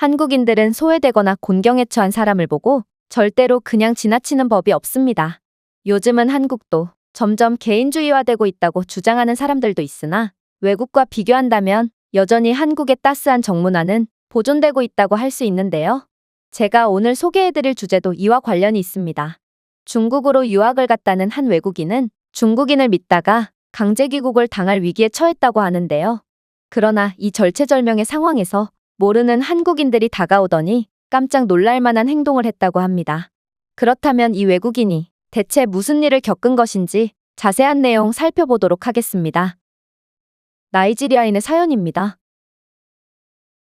한국인들은 소외되거나 곤경에 처한 사람을 보고 절대로 그냥 지나치는 법이 없습니다. 요즘은 한국도 점점 개인주의화되고 있다고 주장하는 사람들도 있으나 외국과 비교한다면 여전히 한국의 따스한 정문화는 보존되고 있다고 할 수 있는데요. 제가 오늘 소개해드릴 주제도 이와 관련이 있습니다. 중국으로 유학을 갔다는 한 외국인은 중국인을 믿다가 강제 귀국을 당할 위기에 처했다고 하는데요. 그러나 이 절체절명의 상황에서 모르는 한국인들이 다가오더니 깜짝 놀랄 만한 행동을 했다고 합니다. 그렇다면 이 외국인이 대체 무슨 일을 겪은 것인지 자세한 내용 살펴보도록 하겠습니다. 나이지리아인의 사연입니다.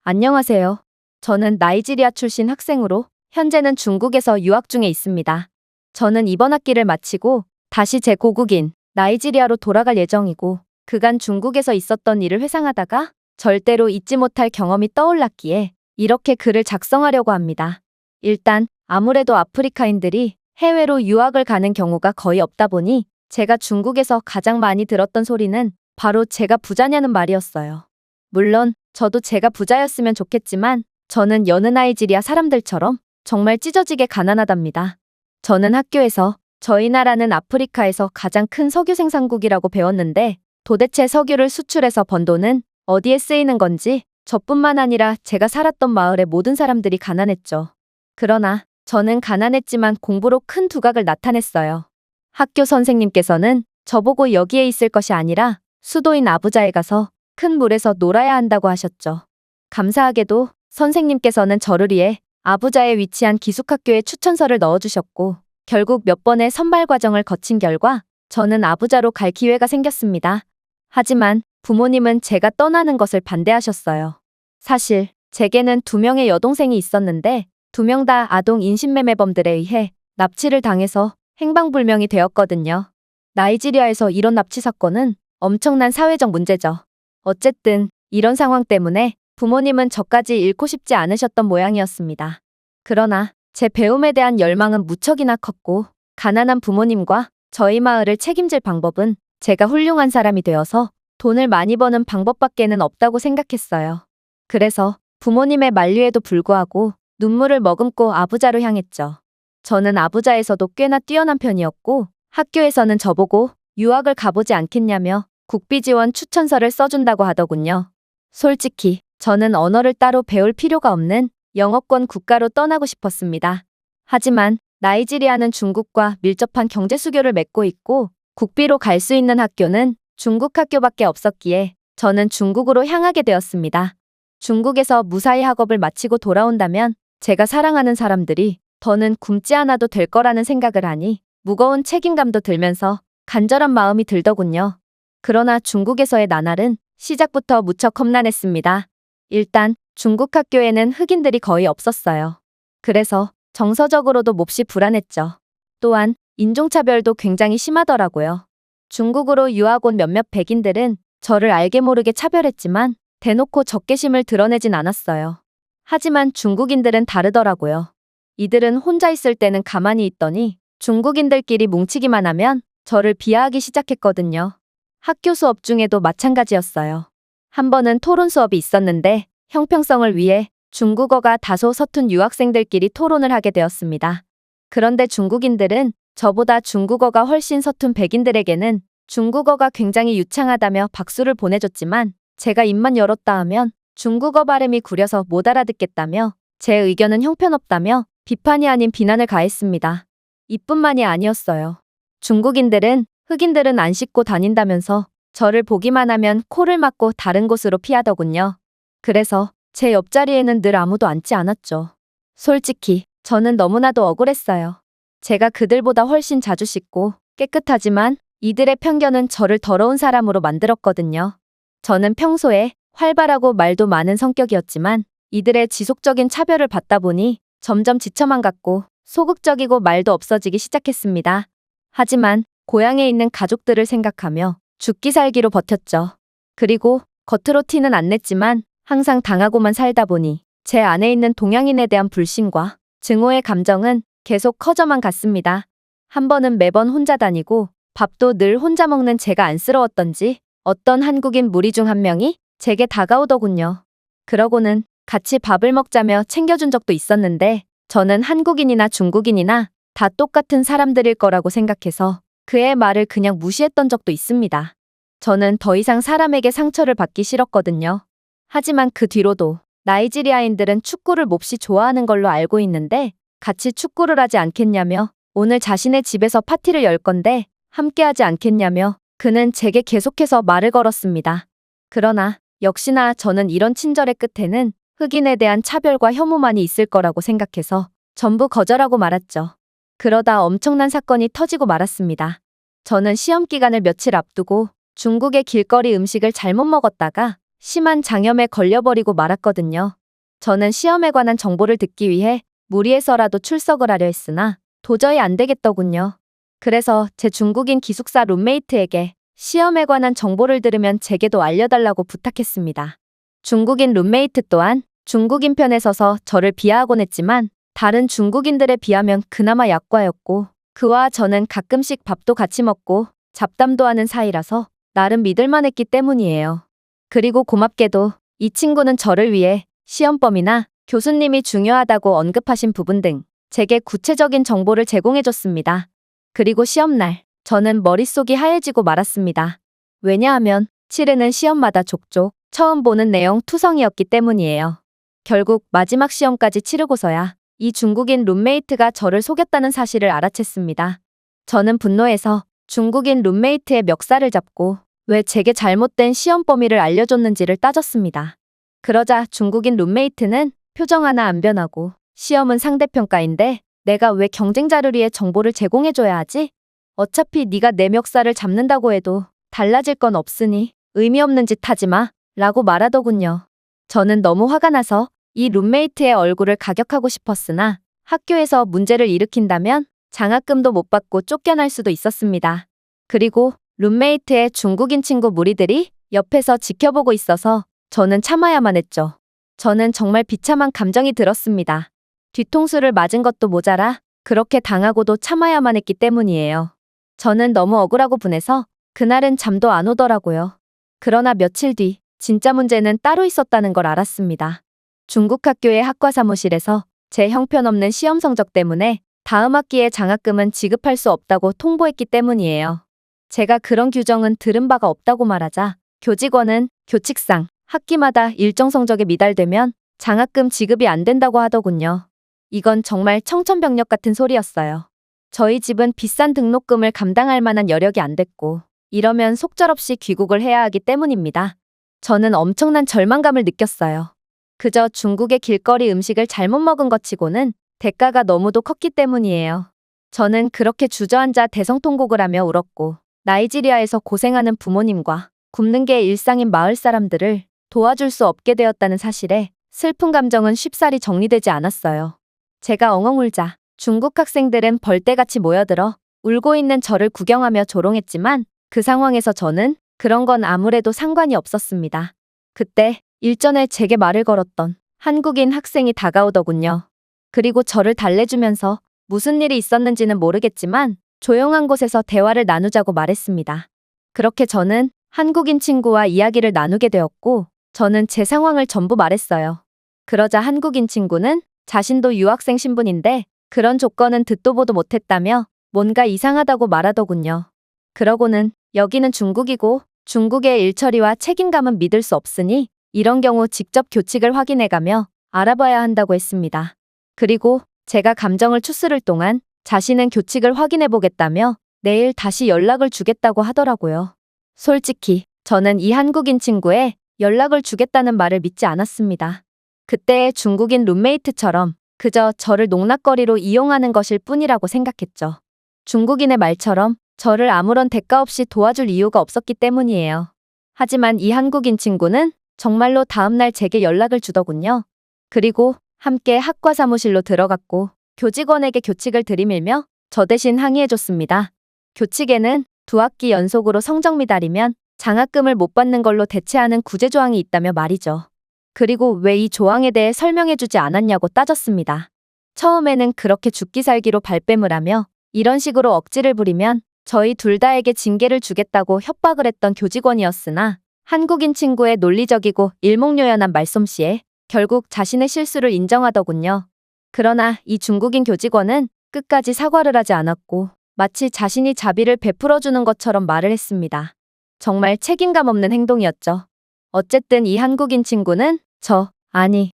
안녕하세요. 저는 나이지리아 출신 학생으로 현재는 중국에서 유학 중에 있습니다. 저는 이번 학기를 마치고 다시 제 고국인 나이지리아로 돌아갈 예정이고 그간 중국에서 있었던 일을 회상하다가 절대로 잊지 못할 경험이 떠올랐기에 이렇게 글을 작성하려고 합니다. 일단 아무래도 아프리카인들이 해외로 유학을 가는 경우가 거의 없다 보니 제가 중국에서 가장 많이 들었던 소리는 바로 제가 부자냐는 말이었어요. 물론 저도 제가 부자였으면 좋겠지만 저는 여느 나이지리아 사람들처럼 정말 찢어지게 가난하답니다. 저는 학교에서 저희 나라는 아프리카에서 가장 큰 석유 생산국이라고 배웠는데 도대체 석유를 수출해서 번 돈은 어디에 쓰이는 건지 저뿐만 아니라 제가 살았던 마을의 모든 사람들이 가난했죠. 그러나 저는 가난했지만 공부로 큰 두각을 나타냈어요. 학교 선생님께서는 저보고 여기에 있을 것이 아니라 수도인 아부자에 가서 큰 물에서 놀아야 한다고 하셨죠. 감사하게도 선생님께서는 저를 위해 아부자에 위치한 기숙학교에 추천서를 넣어주셨고 결국 몇 번의 선발 과정을 거친 결과 저는 아부자로 갈 기회가 생겼습니다. 하지만 부모님은 제가 떠나는 것을 반대하셨어요. 사실 제게는 2명의 여동생이 있었는데 2명 다 아동 인신매매범들에 의해 납치를 당해서 행방불명이 되었거든요. 나이지리아에서 이런 납치 사건은 엄청난 사회적 문제죠. 어쨌든 이런 상황 때문에 부모님은 저까지 잃고 싶지 않으셨던 모양이었습니다. 그러나 제 배움에 대한 열망은 무척이나 컸고 가난한 부모님과 저희 마을을 책임질 방법은 제가 훌륭한 사람이 되어서 돈을 많이 버는 방법밖에는 없다고 생각했어요. 그래서 부모님의 만류에도 불구하고 눈물을 머금고 아부자로 향했죠. 저는 아부자에서도 꽤나 뛰어난 편이었고 학교에서는 저보고 유학을 가보지 않겠냐며 국비 지원 추천서를 써준다고 하더군요. 솔직히 저는 언어를 따로 배울 필요가 없는 영어권 국가로 떠나고 싶었습니다. 하지만 나이지리아는 중국과 밀접한 경제 수교를 맺고 있고 국비로 갈 수 있는 학교는 중국 학교밖에 없었기에 저는 중국으로 향하게 되었습니다. 중국에서 무사히 학업을 마치고 돌아온다면 제가 사랑하는 사람들이 더는 굶지 않아도 될 거라는 생각을 하니 무거운 책임감도 들면서 간절한 마음이 들더군요. 그러나 중국에서의 나날은 시작부터 무척 험난했습니다. 일단 중국 학교에는 흑인들이 거의 없었어요. 그래서 정서적으로도 몹시 불안했죠. 또한 인종차별도 굉장히 심하더라고요. 중국으로 유학 온 몇몇 백인들은 저를 알게 모르게 차별했지만 대놓고 적개심을 드러내진 않았어요. 하지만 중국인들은 다르더라고요. 이들은 혼자 있을 때는 가만히 있더니 중국인들끼리 뭉치기만 하면 저를 비하하기 시작했거든요. 학교 수업 중에도 마찬가지였어요. 한 번은 토론 수업이 있었는데 형평성을 위해 중국어가 다소 서툰 유학생들끼리 토론을 하게 되었습니다. 그런데 중국인들은 저보다 중국어가 훨씬 서툰 백인들에게는 중국어가 굉장히 유창하다며 박수를 보내줬지만 제가 입만 열었다 하면 중국어 발음이 구려서 못 알아듣겠다며 제 의견은 형편없다며 비판이 아닌 비난을 가했습니다. 이뿐만이 아니었어요. 중국인들은 흑인들은 안 씻고 다닌다면서 저를 보기만 하면 코를 막고 다른 곳으로 피하더군요. 그래서 제 옆자리에는 늘 아무도 앉지 않았죠. 솔직히 저는 너무나도 억울했어요. 제가 그들보다 훨씬 자주 씻고 깨끗하지만 이들의 편견은 저를 더러운 사람으로 만들었거든요. 저는 평소에 활발하고 말도 많은 성격이었지만 이들의 지속적인 차별을 받다 보니 점점 지쳐만 갔고 소극적이고 말도 없어지기 시작했습니다. 하지만 고향에 있는 가족들을 생각하며 죽기 살기로 버텼죠. 그리고 겉으로 티는 안 냈지만 항상 당하고만 살다 보니 제 안에 있는 동양인에 대한 불신과 증오의 감정은 계속 커져만 갔습니다. 한 번은 매번 혼자 다니고 밥도 늘 혼자 먹는 제가 안쓰러웠던지 어떤 한국인 무리 중 한 명이 제게 다가오더군요. 그러고는 같이 밥을 먹자며 챙겨준 적도 있었는데 저는 한국인이나 중국인이나 다 똑같은 사람들일 거라고 생각해서 그의 말을 그냥 무시했던 적도 있습니다. 저는 더 이상 사람에게 상처를 받기 싫었거든요. 하지만 그 뒤로도 나이지리아인들은 축구를 몹시 좋아하는 걸로 알고 있는데 같이 축구를 하지 않겠냐며 오늘 자신의 집에서 파티를 열 건데 함께하지 않겠냐며 그는 제게 계속해서 말을 걸었습니다. 그러나 역시나 저는 이런 친절의 끝에는 흑인에 대한 차별과 혐오만이 있을 거라고 생각해서 전부 거절하고 말았죠. 그러다 엄청난 사건이 터지고 말았습니다. 저는 시험 기간을 며칠 앞두고 중국의 길거리 음식을 잘못 먹었다가 심한 장염에 걸려버리고 말았거든요. 저는 시험에 관한 정보를 듣기 위해 무리해서라도 출석을 하려 했으나 도저히 안 되겠더군요. 그래서 제 중국인 기숙사 룸메이트에게 시험에 관한 정보를 들으면 제게도 알려달라고 부탁했습니다. 중국인 룸메이트 또한 중국인 편에 서서 저를 비하하곤 했지만 다른 중국인들에 비하면 그나마 약과였고 그와 저는 가끔씩 밥도 같이 먹고 잡담도 하는 사이라서 나름 믿을만했기 때문이에요. 그리고 고맙게도 이 친구는 저를 위해 시험범위나 교수님이 중요하다고 언급하신 부분 등 제게 구체적인 정보를 제공해줬습니다. 그리고 시험날 저는 머릿속이 하얘지고 말았습니다. 왜냐하면 치르는 시험마다 족족 처음 보는 내용 투성이었기 때문이에요. 결국 마지막 시험까지 치르고서야 이 중국인 룸메이트가 저를 속였다는 사실을 알아챘습니다. 저는 분노해서 중국인 룸메이트의 멱살을 잡고 왜 제게 잘못된 시험 범위를 알려줬는지를 따졌습니다. 그러자 중국인 룸메이트는 표정 하나 안 변하고 시험은 상대평가인데 내가 왜 경쟁자를 위해 정보를 제공해줘야 하지? 어차피 네가 내 멱살을 잡는다고 해도 달라질 건 없으니 의미 없는 짓 하지 마 라고 말하더군요. 저는 너무 화가 나서 이 룸메이트의 얼굴을 가격하고 싶었으나 학교에서 문제를 일으킨다면 장학금도 못 받고 쫓겨날 수도 있었습니다. 그리고 룸메이트의 중국인 친구 무리들이 옆에서 지켜보고 있어서 저는 참아야만 했죠. 저는 정말 비참한 감정이 들었습니다. 뒤통수를 맞은 것도 모자라 그렇게 당하고도 참아야만 했기 때문이에요. 저는 너무 억울하고 분해서 그날은 잠도 안 오더라고요. 그러나 며칠 뒤 진짜 문제는 따로 있었다는 걸 알았습니다. 중국 학교의 학과 사무실에서 제 형편없는 시험 성적 때문에 다음 학기에 장학금은 지급할 수 없다고 통보했기 때문이에요. 제가 그런 규정은 들은 바가 없다고 말하자 교직원은 교칙상 학기마다 일정 성적에 미달되면 장학금 지급이 안 된다고 하더군요. 이건 정말 청천벽력 같은 소리였어요. 저희 집은 비싼 등록금을 감당할 만한 여력이 안 됐고 이러면 속절없이 귀국을 해야 하기 때문입니다. 저는 엄청난 절망감을 느꼈어요. 그저 중국의 길거리 음식을 잘못 먹은 것 치고는 대가가 너무도 컸기 때문이에요. 저는 그렇게 주저앉아 대성통곡을 하며 울었고 나이지리아에서 고생하는 부모님과 굶는 게 일상인 마을 사람들을 도와줄 수 없게 되었다는 사실에 슬픈 감정은 쉽사리 정리되지 않았어요. 제가 엉엉 울자 중국 학생들은 벌떼같이 모여들어 울고 있는 저를 구경하며 조롱했지만 그 상황에서 저는 그런 건 아무래도 상관이 없었습니다. 그때 일전에 제게 말을 걸었던 한국인 학생이 다가오더군요. 그리고 저를 달래주면서 무슨 일이 있었는지는 모르겠지만 조용한 곳에서 대화를 나누자고 말했습니다. 그렇게 저는 한국인 친구와 이야기를 나누게 되었고 저는 제 상황을 전부 말했어요. 그러자 한국인 친구는 자신도 유학생 신분인데 그런 조건은 듣도 보도 못했다며 뭔가 이상하다고 말하더군요. 그러고는 여기는 중국이고 중국의 일처리와 책임감은 믿을 수 없으니 이런 경우 직접 교칙을 확인해가며 알아봐야 한다고 했습니다. 그리고 제가 감정을 추스를 동안 자신은 교칙을 확인해보겠다며 내일 다시 연락을 주겠다고 하더라고요. 솔직히 저는 이 한국인 친구의 연락을 주겠다는 말을 믿지 않았습니다. 그때의 중국인 룸메이트처럼 그저 저를 농락거리로 이용하는 것일 뿐이라고 생각했죠. 중국인의 말처럼 저를 아무런 대가 없이 도와줄 이유가 없었기 때문이에요. 하지만 이 한국인 친구는 정말로 다음날 제게 연락을 주더군요. 그리고 함께 학과 사무실로 들어갔고 교직원에게 교칙을 들이밀며 저 대신 항의해줬습니다. 교칙에는 2학기 연속으로 성적 미달이면 장학금을 못 받는 걸로 대체하는 구제조항이 있다며 말이죠. 그리고 왜 이 조항에 대해 설명해주지 않았냐고 따졌습니다. 처음에는 그렇게 죽기 살기로 발뺌을 하며 이런 식으로 억지를 부리면 저희 둘 다에게 징계를 주겠다고 협박을 했던 교직원이었으나 한국인 친구의 논리적이고 일목요연한 말솜씨에 결국 자신의 실수를 인정하더군요. 그러나 이 중국인 교직원은 끝까지 사과를 하지 않았고 마치 자신이 자비를 베풀어주는 것처럼 말을 했습니다. 정말 책임감 없는 행동이었죠. 어쨌든 이 한국인 친구는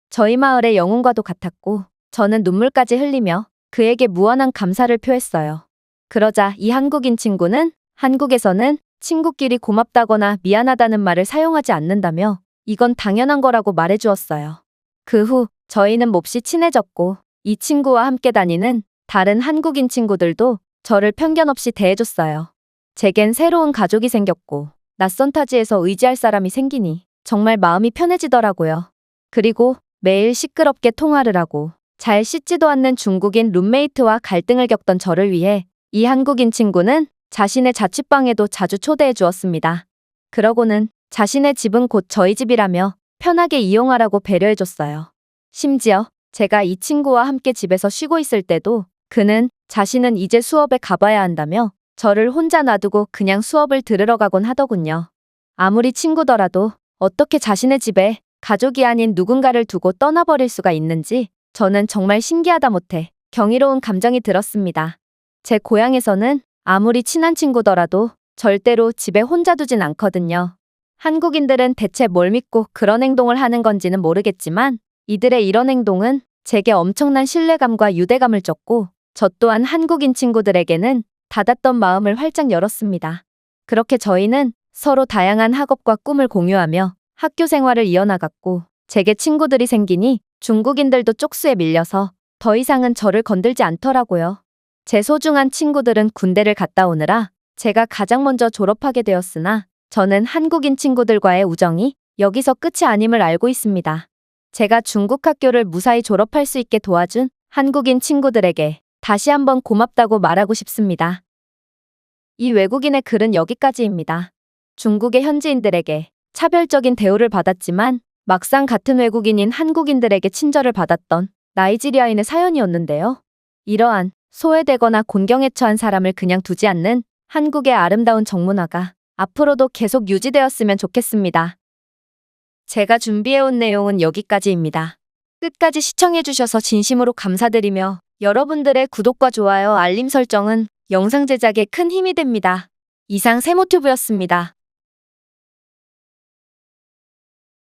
저희 마을의 영웅과도 같았고 저는 눈물까지 흘리며 그에게 무한한 감사를 표했어요. 그러자 이 한국인 친구는 한국에서는 친구끼리 고맙다거나 미안하다는 말을 사용하지 않는다며 이건 당연한 거라고 말해주었어요. 그 후 저희는 몹시 친해졌고 이 친구와 함께 다니는 다른 한국인 친구들도 저를 편견 없이 대해줬어요. 제겐 새로운 가족이 생겼고 낯선 타지에서 의지할 사람이 생기니 정말 마음이 편해지더라고요. 그리고 매일 시끄럽게 통화를 하고 잘 씻지도 않는 중국인 룸메이트와 갈등을 겪던 저를 위해 이 한국인 친구는 자신의 자취방에도 자주 초대해 주었습니다. 그러고는 자신의 집은 곧 저희 집이라며 편하게 이용하라고 배려해줬어요. 심지어 제가 이 친구와 함께 집에서 쉬고 있을 때도 그는 자신은 이제 수업에 가봐야 한다며 저를 혼자 놔두고 그냥 수업을 들으러 가곤 하더군요. 아무리 친구더라도 어떻게 자신의 집에 가족이 아닌 누군가를 두고 떠나버릴 수가 있는지 저는 정말 신기하다 못해 경이로운 감정이 들었습니다. 제 고향에서는 아무리 친한 친구더라도 절대로 집에 혼자 두진 않거든요. 한국인들은 대체 뭘 믿고 그런 행동을 하는 건지는 모르겠지만 이들의 이런 행동은 제게 엄청난 신뢰감과 유대감을 줬고 저 또한 한국인 친구들에게는 닫았던 마음을 활짝 열었습니다. 그렇게 저희는 서로 다양한 학업과 꿈을 공유하며 학교 생활을 이어나갔고 제게 친구들이 생기니 중국인들도 쪽수에 밀려서 더 이상은 저를 건들지 않더라고요. 제 소중한 친구들은 군대를 갔다 오느라 제가 가장 먼저 졸업하게 되었으나 저는 한국인 친구들과의 우정이 여기서 끝이 아님을 알고 있습니다. 제가 중국 학교를 무사히 졸업할 수 있게 도와준 한국인 친구들에게 다시 한번 고맙다고 말하고 싶습니다. 이 외국인의 글은 여기까지입니다. 중국의 현지인들에게 차별적인 대우를 받았지만 막상 같은 외국인인 한국인들에게 친절을 받았던 나이지리아인의 사연이었는데요. 이러한 소외되거나 곤경에 처한 사람을 그냥 두지 않는 한국의 아름다운 정문화가 앞으로도 계속 유지되었으면 좋겠습니다. 제가 준비해온 내용은 여기까지입니다. 끝까지 시청해주셔서 진심으로 감사드리며 여러분들의 구독과 좋아요, 알림 설정은 영상 제작에 큰 힘이 됩니다. 이상 세모튜브였습니다.